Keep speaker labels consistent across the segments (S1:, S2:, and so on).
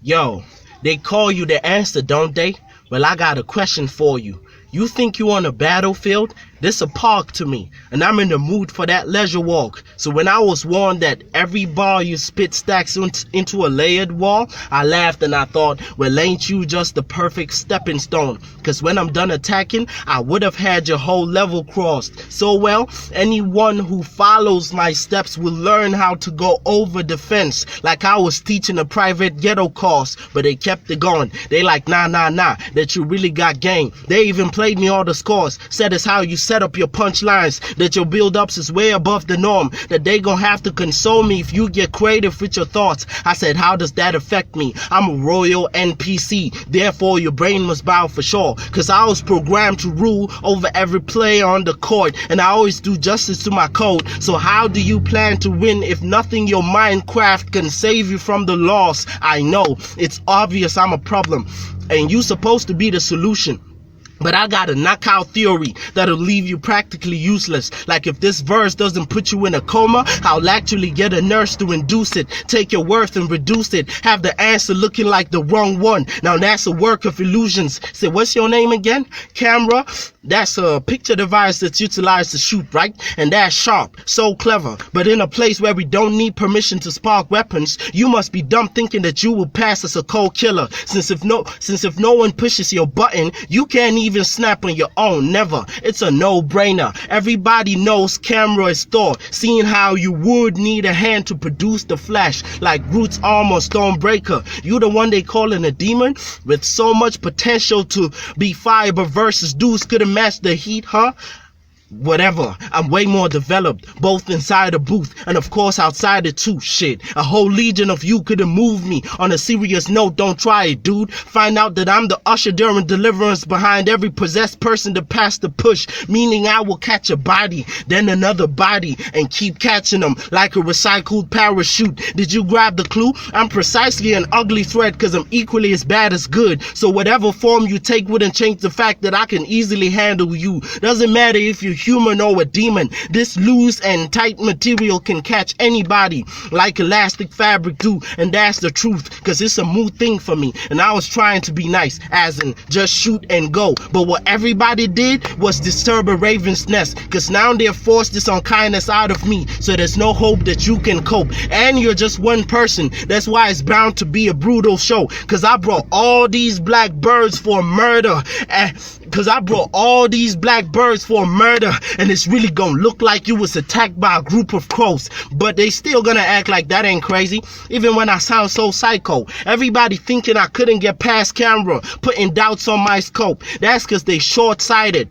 S1: Yo, they call you the answer, don't they? Well, I got a question for you. You think you on a battlefield? This a park to me, and I'm in the mood for that leisure walk. So when I was warned that every bar you spit stacks into a layered wall, I laughed and I thought, well, ain't you just the perfect stepping stone? Cause when I'm done attacking, I would have had your whole level crossed. So well, anyone who follows my steps will learn how to go over the fence, like I was teaching a private ghetto course, but they kept it going. They like, nah, that you really got game. They even played me all the scores, said it's how you set up your punchlines, that your build-ups is way above the norm, that they gon' have to console me if you get creative with your thoughts. I said, how does that affect me? I'm a royal NPC, therefore your brain must bow for sure, cause I was programmed to rule over every player on the court, and I always do justice to my code. So how do you plan to win if nothing your Minecraft can save you from the loss? I know, it's obvious I'm a problem, and you supposed to be the solution. But I got a knockout theory that'll leave you practically useless. Like if this verse doesn't put you in a coma, I'll actually get a nurse to induce it. Take your worth and reduce it. Have the answer looking like the wrong one. Now that's a work of illusions. Say, what's your name again? KAMRA? That's a picture device that's utilized to shoot, right? And that's sharp. So clever. But in a place where we don't need permission to spark weapons, you must be dumb thinking that you will pass as a cold killer. Since if no one pushes your button, you can't even snap on your own. Never. It's a no-brainer. Everybody knows KAMRA is Thor. Seeing how you would need a hand to produce the flash, like Groot's arm or Stormbreaker. You the one they calling a demon? With so much potential to be fire, but versus dudes couldn't match the heat, huh? Whatever, I'm way more developed, both inside the booth and of course outside it too. Shit, a whole legion of you couldn't move me. On a serious note, don't try it, dude. Find out that I'm the usher during deliverance behind every possessed person to pass the push, meaning I will catch a body, then another body, and keep catching them like a recycled parachute. Did you grab the clue? I'm precisely an ugly threat because I'm equally as bad as good. So whatever form you take wouldn't change the fact that I can easily handle you. Doesn't matter if you're human or a demon. This loose and tight material can catch anybody like elastic fabric do, and that's the truth, cause it's a mood thing for me, and I was trying to be nice, as in just shoot and go. But what everybody did was disturb a raven's nest, cause now they've forced this unkindness out of me, so there's no hope that you can cope. And you're just one person, that's why it's bound to be a brutal show, cause I brought all these black birds for murder, and it's really gonna look like you was attacked by a group of crows. But they still gonna act like that ain't crazy, even when I sound so psycho. Everybody thinking I couldn't get past KAMRA, putting doubts on my scope. That's cause they short-sighted.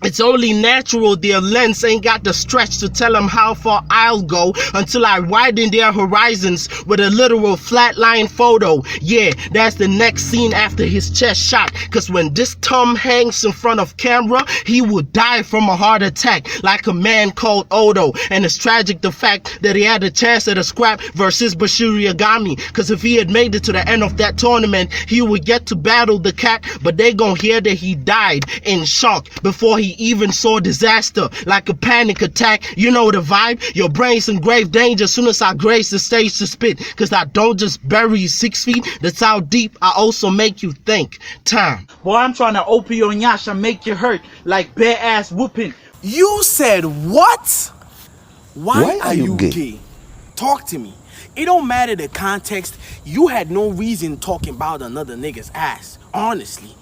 S1: It's only natural their lens ain't got the stretch to tell them how far I'll go until I widen their horizons with a literal flatline photo. Yeah, that's the next scene after his chest shot. Cause when this Tom hangs in front of KAMRA, he will die from a heart attack like a man called Odo. And it's tragic the fact that he had a chance at a scrap versus Bashir Yagami. Cause if he had made it to the end of that tournament, he would get to battle the cat, but they gon' hear that he died in shock before he even saw disaster, like a panic attack. You know the vibe. Your brain's in grave danger soon as I grace the stage to spit, cause I don't just bury you 6 feet, that's how deep I also make you think. Time.
S2: Boy, I'm trying to open your nyasha, make you hurt like bare ass whooping.
S3: You said what? Why are you gay? Talk to me. It don't matter the context. You had no reason talking about another nigga's ass. Honestly,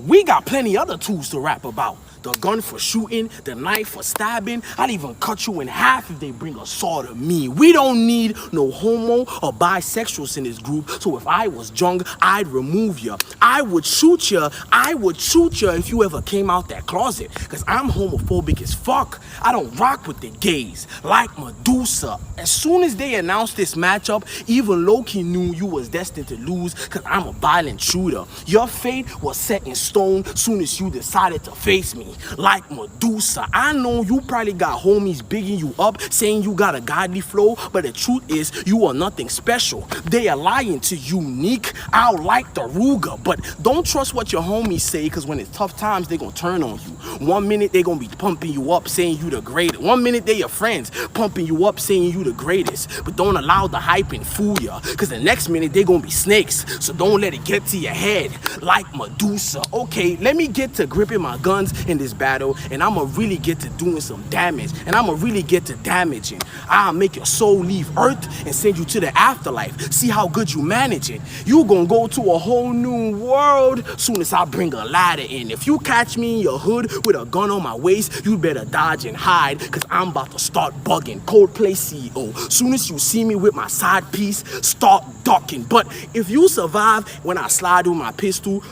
S3: we got plenty other tools to rap about. The gun for shooting, the knife for stabbing. I'd even cut you in half if they bring a saw to me. We don't need no homo or bisexuals in this group. So if I was drunk, I'd remove you. I would shoot you if you ever came out that closet. Cause I'm homophobic as fuck. I don't rock with the gays. Like Medusa. As soon as they announced this matchup, even Loki knew you was destined to lose. Cause I'm a violent shooter. Your fate was set in stone soon as you decided to face me. like Medusa. I know you probably got homies bigging you up, saying you got a godly flow, but the truth is you are nothing special. They are lying to you, NIICK. I like the Ruger, but don't trust what your homies say, because when it's tough times, they gonna turn on you. 1 minute they gonna be pumping you up, saying you the greatest. 1 minute they your friends pumping you up, saying you the greatest. But don't allow the hype and fool ya, because the next minute they gonna be snakes. So don't let it get to your head like Medusa. Okay, let me get to gripping my guns in this battle, and I'ma really get to doing some damage, and I'ma really get to damaging. I'll make your soul leave Earth and send you to the afterlife. See how good you manage it. You gonna go to a whole new world soon as I bring a ladder in. If you catch me in your hood with a gun on my waist, you better dodge and hide, cause I'm about to start bugging. Coldplay CEO. Soon as you see me with my side piece, start ducking. But if you survive when I slide with my pistol,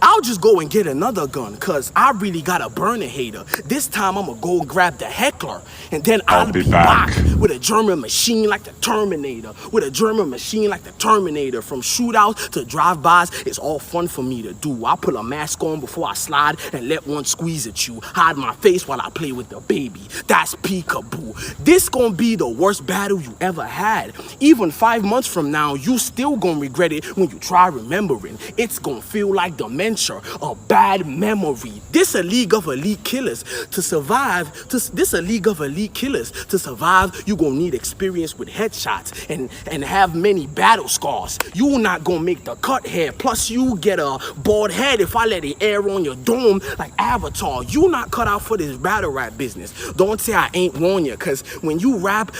S3: I'll just go and get another gun, cause I really got a burner hater. This time I'ma go and grab the heckler, and then I'll be back with a German machine like the Terminator. With a German machine like the Terminator. From shootouts to drive-bys, it's all fun for me to do. I put a mask on before I slide and let one squeeze at you. Hide my face while I play with the baby. That's peekaboo. This gonna be the worst battle you ever had. Even 5 months from now, you still gonna regret it when you try remembering. It's gonna feel like dementia, a bad memory. This a league of elite killers. To survive, this a league of elite killers. To survive, you gonna need experience with headshots and have many battle scars. You not gonna make the cut here. Plus you get a bald head if I let it air on your dome like Avatar. You not cut out for this battle rap business. Don't say I ain't warn you, cause when you rap,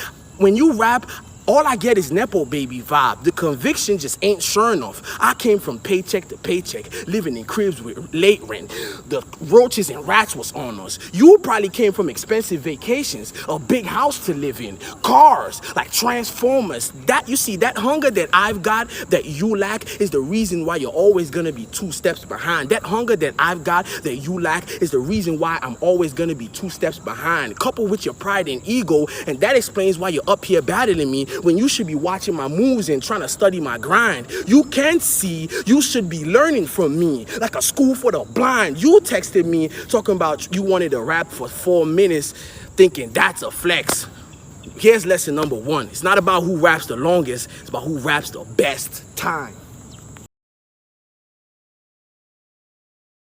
S3: all I get is Nepo baby vibe. The conviction just ain't sure enough. I came from paycheck to paycheck, living in cribs with late rent. The roaches and rats was on us. You probably came from expensive vacations, a big house to live in, cars, like Transformers. That, you see, that hunger that I've got that you lack is the reason why you're always gonna be 2 steps behind. That hunger that I've got that you lack is the reason why I'm always gonna be 2 steps behind. Coupled with your pride and ego, and that explains why you're up here battling me when you should be watching my moves and trying to study my grind. You can't see, you should be learning from me, like a school for the blind. You texted me talking about you wanted to rap for 4 minutes, thinking that's a flex. Here's lesson number 1. It's not about who raps the longest, it's about who raps the best time.